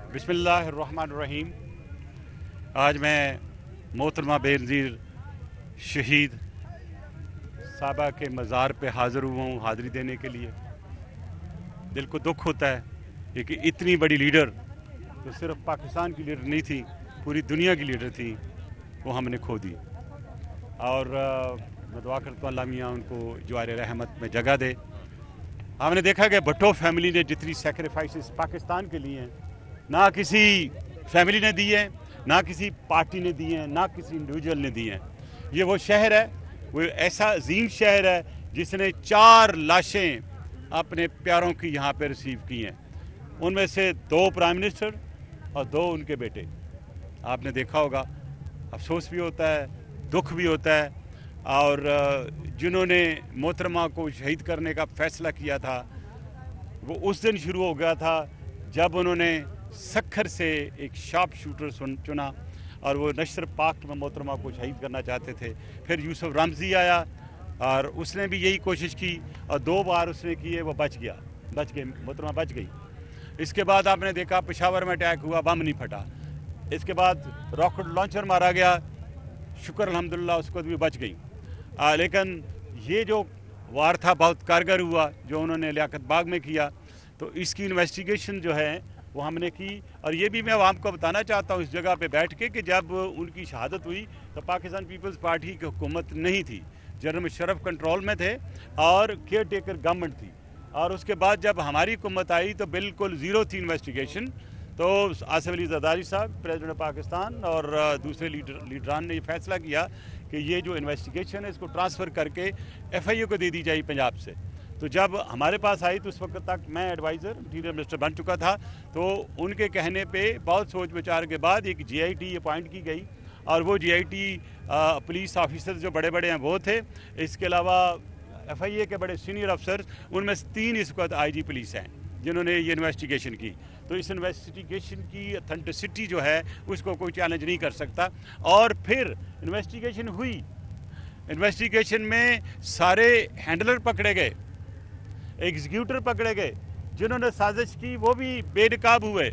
बिस्मिल्लाहिर्रहमानिर्रहीम। आज मैं मोहतरमा बेनज़ीर शहीद साहबा के मज़ार पे हाज़िर हुआ हूँ हाज़िरी देने के लिए। दिल को दुख होता है कि इतनी बड़ी लीडर जो सिर्फ पाकिस्तान की लीडर नहीं थी, पूरी दुनिया की लीडर थी, वो हमने खो दी। और मैं दुआ करता हूँ अल्लाह मियाँ उनको जवार रहमत में जगह दे। हमने देखा कि भुट्टो फैमिली ने जितनी सेक्रीफाइसेस पाकिस्तान के लिए हैं, ना किसी फैमिली ने दी है, ना किसी पार्टी ने दी है, ना किसी इंडिविजुअल ने दी है। ये वो शहर है, वो ऐसा अजीम शहर है जिसने 4 लाशें अपने प्यारों की यहाँ पे रिसीव की हैं। उनमें से 2 प्राइम मिनिस्टर और 2 उनके बेटे। आपने देखा होगा, अफसोस भी होता है, दुख भी होता है। और जिन्होंने मोहतरमा को शहीद करने का फ़ैसला किया था, वो उस दिन शुरू हो गया था जब उन्होंने सखर से एक शार्प शूटर चुना और वो नशर पाक में मोहतरमा को शहीद करना चाहते थे। फिर यूसुफ रमज़ी आया और उसने भी यही कोशिश की और 2 बार उसने किए, वो बच गए, मोहतरमा बच गई। इसके बाद आपने देखा पेशावर में अटैक हुआ, बम नहीं फटा। इसके बाद रॉकेट लॉन्चर मारा गया, शुक्र अल्हम्दुलिल्लाह उसको भी बच गई। लेकिन ये जो वार था बहुत कारगर हुआ जो उन्होंने लियाकत बाग में किया। तो इसकी इन्वेस्टिगेशन जो है वो हमने की। और ये भी मैं आवाम को बताना चाहता हूँ इस जगह पे बैठ के कि जब उनकी शहादत हुई तो पाकिस्तान पीपल्स पार्टी की हुकूमत नहीं थी, जनरल मुशर्रफ कंट्रोल में थे और केयर टेकर गवर्नमेंट थी। और उसके बाद जब हमारी हुकूमत आई तो बिल्कुल ज़ीरो थी इन्वेस्टिगेशन। तो आसिफ अली जरदारी साहब प्रेसिडेंट पाकिस्तान और दूसरे लीडरान ने ये फैसला किया कि ये जो इन्वेस्टिगेशन है इसको ट्रांसफ़र करके FIA को दे दी जाए पंजाब से। तो जब हमारे पास आई तो उस वक्त तक मैं एडवाइज़र इंटीरियर मिनिस्टर बन चुका था। तो उनके कहने पे बहुत सोच विचार के बाद एक GIT अपॉइंट की गई और वो GIT पुलिस ऑफिसर जो बड़े बड़े हैं वो थे। इसके अलावा FIA के बड़े सीनियर अफसर, उनमें से 3 इस वक्त IG पुलिस हैं जिन्होंने ये इन्वेस्टिगेशन की। तो इस इन्वेस्टिगेशन की अथेंटिसिटी जो है उसको कोई चैलेंज नहीं कर सकता। और फिर इन्वेस्टिगेशन हुई, इन्वेस्टिगेशन में सारे हैंडलर पकड़े गए, एग्जीक्यूटर पकड़े गए, जिन्होंने साजिश की वो भी बेनकाब हुए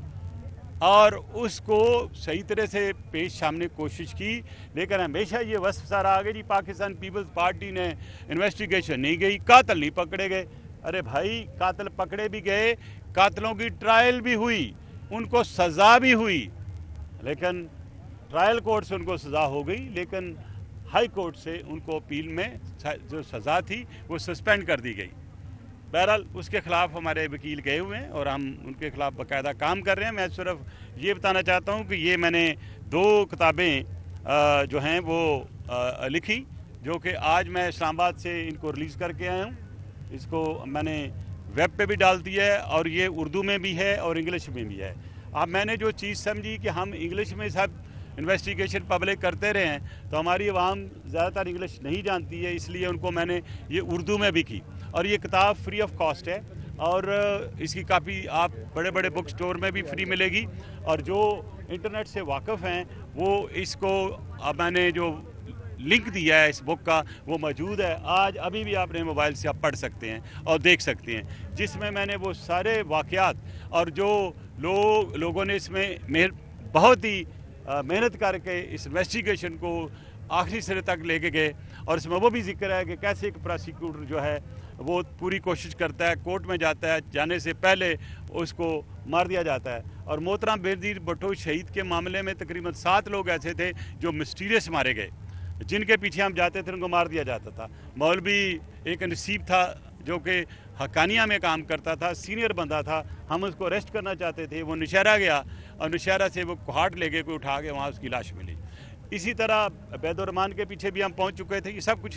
और उसको सही तरह से पेश सामने कोशिश की। लेकिन हमेशा ये वस्फ सारा आ गई जी पाकिस्तान पीपल्स पार्टी ने इन्वेस्टिगेशन नहीं गई, कातिल नहीं पकड़े गए। अरे भाई, कातिल पकड़े भी गए, कातिलों की ट्रायल भी हुई, उनको सज़ा भी हुई, लेकिन ट्रायल कोर्ट से उनको सज़ा हो गई, लेकिन हाई कोर्ट से उनको अपील में जो सज़ा थी वो सस्पेंड कर दी गई। बहरहाल उसके ख़िलाफ़ हमारे वकील गए हुए हैं और हम उनके ख़िलाफ़ बाकायदा काम कर रहे हैं। मैं सिर्फ ये बताना चाहता हूँ कि ये मैंने 2 किताबें जो हैं वो लिखी, जो कि आज मैं इस्लामाबाद से इनको रिलीज़ करके आया हूँ। इसको मैंने वेब पे भी डाल दिया है और ये उर्दू में भी है और इंग्लिश में भी है। अब मैंने जो चीज़ समझी कि हम इंग्लिश में सब इन्वेस्टिगेशन पब्लिक करते रहे हैं तो हमारी आवाम ज़्यादातर इंग्लिश नहीं जानती है, इसलिए उनको मैंने ये उर्दू में भी की। और ये किताब फ्री ऑफ कॉस्ट है और इसकी कापी आप बड़े बड़े बुक स्टोर में भी फ्री मिलेगी। और जो इंटरनेट से वाकिफ़ हैं वो इसको मैंने जो लिंक दिया है इस बुक का वो मौजूद है, आज अभी भी आपने मोबाइल से आप पढ़ सकते हैं और देख सकते हैं, जिसमें मैंने वो सारे वाक़यात और जो लोगों ने इसमें बहुत ही मेहनत करके इस इन्वेस्टिगेशन को आखिरी सिरे तक लेके गए। और इसमें वो भी जिक्र है कि कैसे एक प्रोसिक्यूटर जो है वो पूरी कोशिश करता है, कोर्ट में जाता है, जाने से पहले उसको मार दिया जाता है। और मोहतरमा बेनज़ीर भुट्टो शहीद के मामले में तकरीबन 7 लोग ऐसे थे जो मिस्टीरियस मारे गए, जिनके पीछे हम जाते थे उनको मार दिया जाता था। मौलवी एक नसीब था जो कि हकानिया में काम करता था, सीनियर बंदा था, हम उसको अरेस्ट करना चाहते थे, वो नौशहरा गया और नौशहरा से वो कोहाट ले गए, कोई उठा के वहाँ उसकी लाश मिली। इसी तरह बैदुर्रहमान के पीछे भी हम पहुंच चुके थे। ये सब कुछ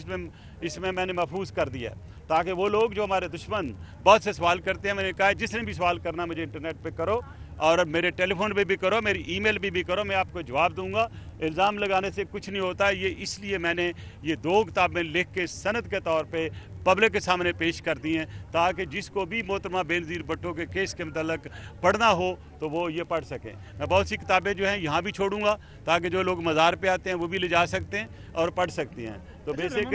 इसमें मैंने महफूज कर दिया ताकि वो लोग जो हमारे दुश्मन बहुत से सवाल करते हैं, मैंने कहा जिसने भी सवाल करना मुझे इंटरनेट पे करो और मेरे टेलीफोन पे भी करो, मेरी ईमेल पे भी करो, मैं आपको जवाब दूंगा। इल्ज़ाम लगाने से कुछ नहीं होता। ये इसलिए मैंने ये 2 किताबें लिख के सनद के तौर पे पब्लिक के सामने पेश कर दी हैं ताकि जिसको भी मोहतरमा बेनज़ीर भुट्टो के केस के मतलब पढ़ना हो तो वो ये पढ़ सकें। मैं बहुत सी किताबें जो हैं यहाँ भी छोड़ूंगा ताकि जो लोग मज़ार पे आते हैं वो भी ले जा सकते हैं और पढ़ सकती हैं। तो बेसिक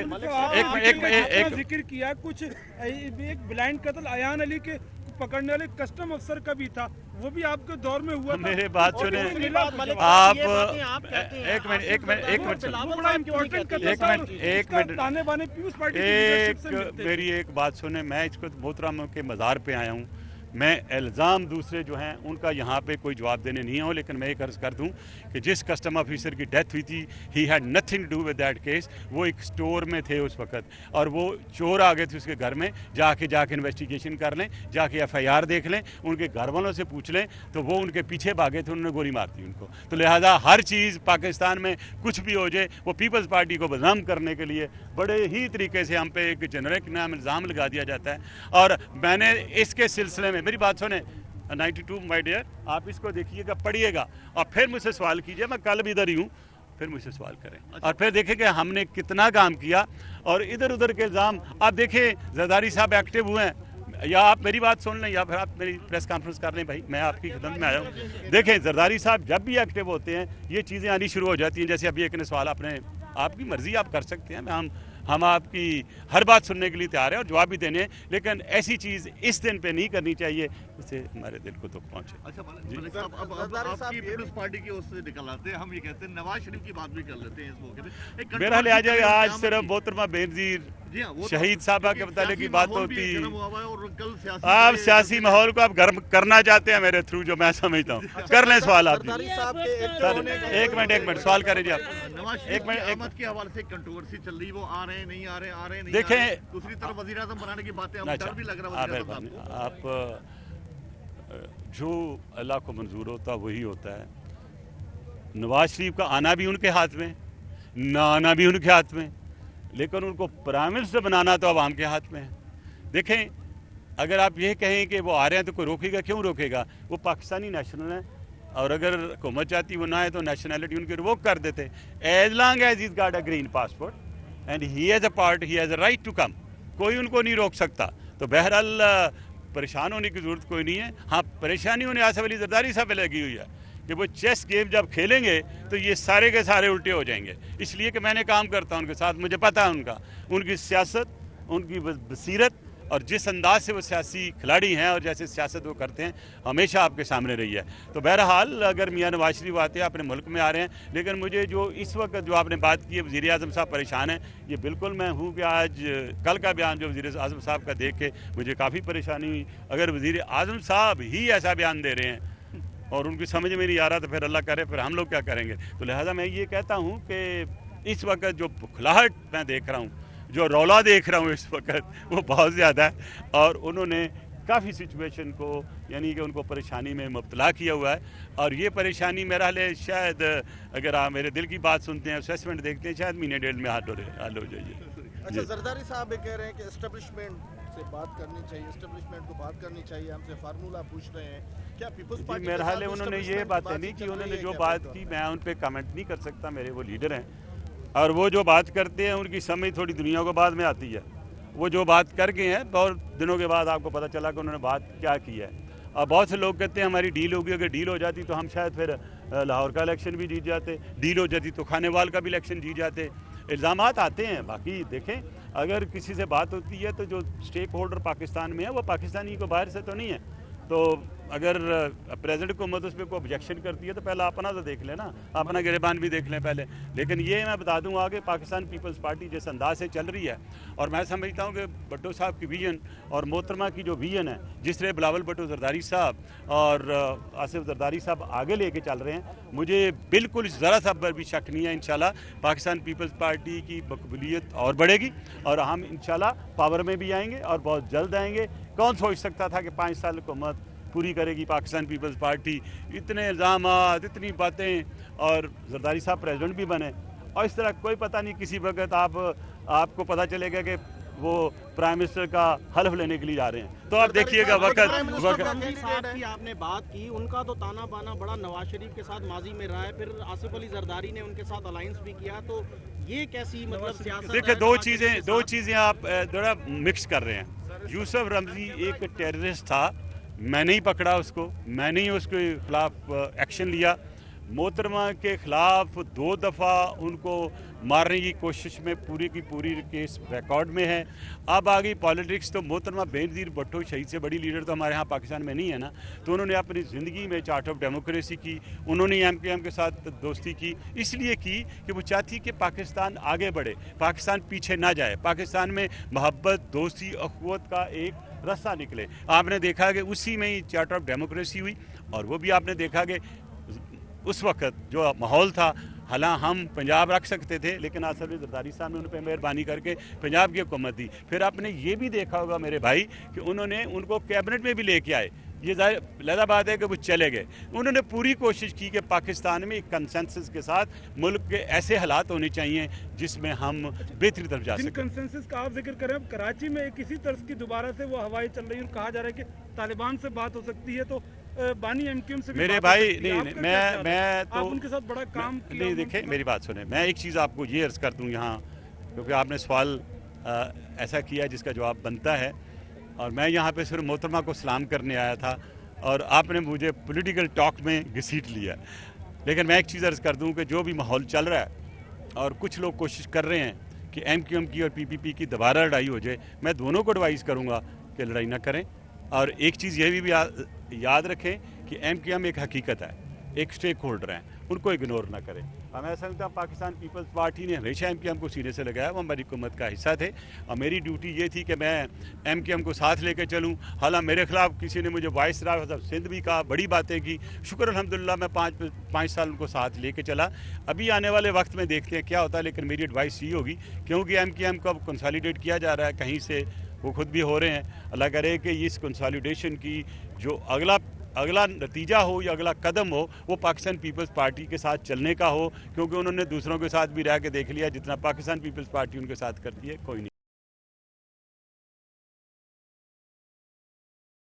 जिक्र किया कुछ एक ब्लाइंड कत्ल अयान अली के पकड़ने वाले कस्टम अफसर का भी था, वो भी आपके दौर में हुआ था। मेरे बात सुने आप, एक मिनट, मेरी एक बात सुने। मैं इसको मोहतरम के मज़ार पे आया हूँ, मैं इल्ज़ाम दूसरे जो हैं उनका यहाँ पे कोई जवाब देने नहीं आऊँ, लेकिन मैं एक अर्ज़ कर दूँ कि जिस कस्टम ऑफिसर की डेथ हुई थी, he had nothing to do with that case. वो एक स्टोर में थे उस वक्त, और वो चोर आ गए थे उसके घर में। जाके इन्वेस्टिगेशन कर लें, जाके FIR देख लें, उनके घर वालों से पूछ लें, तो वो उनके पीछे भागे थे, उन्होंने गोली मार दी उनको। तो लिहाजा हर चीज़ पाकिस्तान में कुछ भी हो जाए, वो पीपल्स पार्टी को बदनाम करने के लिए बड़े ही तरीके से हम पे एक जेनरिक नाम इल्ज़ाम लगा दिया जाता है। और मैंने इसके सिलसिले में, मेरी बात सुने 92 माय डियर, आप इसको देखिएगा, पढ़िएगा और फिर मुझसे सवाल कीजिए। मैं कल भी इधर ही हूँ, फिर मुझसे सवाल करें और फिर देखेंगे हमने कितना काम किया। और इधर उधर के इल्ज़ाम आप देखें, जरदारी साहब एक्टिव हुए हैं, या आप मेरी बात सुन लें या फिर आप मेरी प्रेस कॉन्फ्रेंस कर लें। भाई मैं आपकी खिदमत में आया हूँ। देखें, जरदारी साहब जब भी एक्टिव होते हैं ये चीज़ें आनी शुरू हो जाती हैं। जैसे अभी एक ने सवाल, आपने, आपकी मर्ज़ी, आप कर सकते हैं, हम आपकी हर बात सुनने के लिए तैयार हैं और जवाब भी देने हैं, लेकिन ऐसी चीज़ इस दिन पे नहीं करनी चाहिए जिससे हमारे दिल को दुख पहुंचे। अच्छा, अब आपकी पीपल्स पार्टी की ओर से निकल आते हैं, हम ये कहते हैं नवाज शरीफ की बात भी कर लेते हैं इस मौके पे। मेरा ले आ जाएगा, आज सिर्फ मोहतरमा बेनजीर शहीद साहबा के मुतालिक की बात होती। आप सियासी माहौल को आप गर्म करना चाहते हैं मेरे थ्रू, जो मैं समझता हूँ। कर लें सवाल आप। एक मिनट सवाल करें जी आप। एक मिनट के हवाले से कंट्रोवर्सी चल रही, वो आ रहे हैं नहीं आ रहे नहीं। देखें, दूसरी तरफ वज़ीर आज़म बनाने की बातें, हम डर भी लग रहा है। आप जो अल्लाह को मंजूर होता वही होता है। नवाज शरीफ का आना भी उनके हाथ में, ना आना भी उनके हाथ में, लेकिन उनको प्राइम मिनिस्टर बनाना तो आवाम के हाथ में है। देखें, अगर आप ये कहें कि वो आ रहे हैं तो कोई रोकेगा, क्यों रोकेगा? वो पाकिस्तानी नेशनल है, और अगर हुकूमत चाहती वो ना है तो नेशनैलिटी उनकी रिवोक कर देते। As long as is got a green passport and he has a part, he has a right to come, कोई उनको नहीं रोक सकता। तो बहरहाल परेशान होने की ज़रूरत कोई नहीं है। हाँ, परेशानी उन्हें आसिफ अली जरदारी साहब पे लगी हुई है कि वो चेस गेम जब खेलेंगे तो ये सारे के सारे उल्टे हो जाएंगे। इसलिए कि मैंने काम करता हूँ उनके साथ, मुझे पता है उनकी सियासत, उनकी बसीरत और जिस अंदाज से वो सियासी खिलाड़ी हैं और जैसे सियासत वो करते हैं हमेशा आपके सामने रही है। तो बहरहाल अगर मियाँ नवाज शरीफ आते हैं, अपने मुल्क में आ रहे हैं, लेकिन मुझे जो इस वक्त जो आपने बात की है वज़ीर आज़म साहब परेशान हैं, ये बिल्कुल मैं हूँ कि आज कल का बयान जो वज़ीर आज़म साहब का देख के मुझे काफ़ी परेशानी हुई। अगर वज़ीर आज़म साहब ही ऐसा बयान दे रहे हैं और उनकी समझ में नहीं आ रहा, तो फिर अल्लाह करे फिर हम लोग क्या करेंगे। तो लिहाजा मैं ये कहता हूँ कि इस वक्त जो बुखलाहट मैं देख रहा हूँ, जो रौला देख रहा हूँ इस वक्त, वो बहुत ज़्यादा है। और उन्होंने काफ़ी सिचुएशन को, यानी कि उनको परेशानी में मुब्तला किया हुआ है। और ये परेशानी मेरा हाल शायद, अगर आप मेरे दिल की बात सुनते हैं, असेसमेंट देखते हैं, शायद महीने डेढ़ में हल हो जाइए। अच्छा, जरदारी साहब ये कह रहे हैं कि एस्टेब्लिशमेंट से बात करनी चाहिए, एस्टेब्लिशमेंट को बात करनी चाहिए, हमसे फार्मूला पूछ रहे हैं। क्या पीपल्स पार्टी मेरा हाल उन्होंने ये बातें नहीं की, उन्होंने जो बात की मैं उन पर कमेंट नहीं कर सकता, मेरे वो लीडर हैं और वो जो बात करते हैं उनकी समझ थोड़ी दुनिया को बाद में आती है। वो जो बात कर गए हैं, बहुत दिनों के बाद आपको पता चला कि उन्होंने बात क्या की है। और बहुत से लोग कहते हैं हमारी डील होगी, अगर डील हो जाती तो हम शायद फिर लाहौर का इलेक्शन भी जीत जाते, डील हो जाती तो खानेवाल का भी इलेक्शन जीत जाते। इल्ज़ामात आते हैं। बाकी देखें, अगर किसी से बात होती है तो जो स्टेक होल्डर पाकिस्तान में है वो पाकिस्तानी को बाहर से तो नहीं है। तो अगर प्रेसिडेंट हुकूमत उस पर कोई ऑब्जेक्शन करती है तो पहले अपना तो देख लें ना, अपना गिरेबान भी देख लें पहले। लेकिन ये मैं बता दूं आगे पाकिस्तान पीपल्स पार्टी जिस अंदाज से चल रही है, और मैं समझता हूं कि भट्टो साहब की विजन और मोहतरमा की जो विजन है, जिस तरह बिलावल भट्टो जरदारी साहब और आसिफ जरदारी साहब आगे लेके चल रहे हैं, मुझे बिल्कुल ज़रा सा पर भी शक नहीं है। इंशाल्लाह पाकिस्तान पीपल्स पार्टी की मकबूलियत और बढ़ेगी और हम इंशाल्लाह पावर में भी आएंगे और बहुत जल्द आएंगे। कौन सोच सकता था कि 5 साल हुकूमत पूरी करेगी पाकिस्तान पीपल्स पार्टी, इतने इल्ज़ामात, इतनी बातें, और जरदारी साहब प्रेसिडेंट भी बने। और इस तरह कोई पता नहीं किसी वक्त आपको पता चलेगा कि वो प्राइम मिनिस्टर का हल्फ लेने के लिए जा रहे हैं। तो आप देखिएगा वक्त साहब की आपने बात की, उनका तो ताना बाना बड़ा नवाज शरीफ के साथ माजी में रहा है, फिर आसिफ अली जरदारी ने उनके साथ अलायंस भी किया, तो ये कैसी मतलब सियासत? देखिए, दो चीज़ें आप थोड़ा मिक्स कर रहे हैं। यूसुफ रमज़ी एक टेररिस्ट था, मैंने ही पकड़ा उसको, मैंने ही उसके खिलाफ एक्शन लिया। मोहतरमा के खिलाफ 2 दफ़ा उनको मारने की कोशिश में पूरी की पूरी केस रिकॉर्ड में है। अब आ गई पॉलिटिक्स, तो मोहतरमा बेनज़ीर भुट्टो शहीद से बड़ी लीडर तो हमारे यहाँ पाकिस्तान में नहीं है ना, तो उन्होंने अपनी ज़िंदगी में चार्ट ऑफ डेमोक्रेसी की, उन्होंने MKM के साथ दोस्ती की, इसलिए की कि वो चाहती कि पाकिस्तान आगे बढ़े, पाकिस्तान पीछे ना जाए, पाकिस्तान में मोहब्बत, दोस्ती, अखुवत का एक रास्ता निकले। आपने देखा कि उसी में ही चार्ट ऑफ डेमोक्रेसी हुई, और वो भी आपने देखा कि उस वक़्त जो माहौल था, हालांकि हम पंजाब रख सकते थे, लेकिन आसिफ अली जरदारी साहब ने उन पर मेहरबानी करके पंजाब की हुकूमत दी। फिर आपने ये भी देखा होगा मेरे भाई कि उन्होंने उनको कैबिनेट में भी लेके आए, ये लहदा बात है कि वो चले गए। उन्होंने पूरी कोशिश की कि पाकिस्तान में एक कंसेंसस के साथ मुल्क के ऐसे हालात होने चाहिए जिसमें हम बेहतरी तरफ जा जिन सकें। कंसेंसस का आप जिक्र करें, अब कराची में किसी तर्ज की दोबारा से वो हवाएं चल रही है, कहा जा रहा है कि तालिबान से बात हो सकती है, तो बानी MKM से भी मेरे बात हो भाई सकती है। नहीं, आपका क्या ख्याल है? मैं तो आप उनके साथ बड़ा काम किया नहीं, उन्होंने। देखें मेरी बात सुने, मैं एक चीज़ आपको ये अर्ज़ कर दूं यहाँ, क्योंकि आपने सवाल ऐसा किया जिसका जवाब बनता है, और मैं यहाँ पे सिर्फ मोहतरमा को सलाम करने आया था और आपने मुझे पॉलिटिकल टॉक में घसीट लिया। लेकिन मैं एक चीज़ अर्ज़ कर दूं कि जो भी माहौल चल रहा है और कुछ लोग कोशिश कर रहे हैं कि MKM की और PPP की दोबारा लड़ाई हो जाए, मैं दोनों को एडवाइस करूँगा कि लड़ाई ना करें। और एक चीज़ ये भी याद रखें कि MKM एक हकीकत है, एक स्टेक होल्डर हैं, उनको इग्नोर ना करें। और मैं समझता हूँ पाकिस्तान पीपल्स पार्टी ने हमेशा MKM को सीने से लगाया, वो हमारी हुकूमत का हिस्सा थे, और मेरी ड्यूटी ये थी कि मैं MKM को साथ लेकर चलूँ। हालांकि मेरे खिलाफ किसी ने मुझे वाइस राव सिंध भी कहा, बड़ी बातें की, शुक्र अल्हम्दुलिल्लाह मैं 5 साल उनको साथ लेके चला। अभी आने वाले वक्त में देखते हैं क्या होता है, लेकिन मेरी एडवाइस ये होगी, क्योंकि MKM को अब कंसोलिडेट किया जा रहा है, कहीं से वो खुद भी हो रहे हैं। अल्लाह करे कि इस कंसोलिडेशन की जो अगला नतीजा हो या अगला कदम हो, वो पाकिस्तान पीपल्स पार्टी के साथ चलने का हो, क्योंकि उन्होंने दूसरों के साथ भी रह के देख लिया, जितना पाकिस्तान पीपल्स पार्टी उनके साथ करती है कोई नहीं।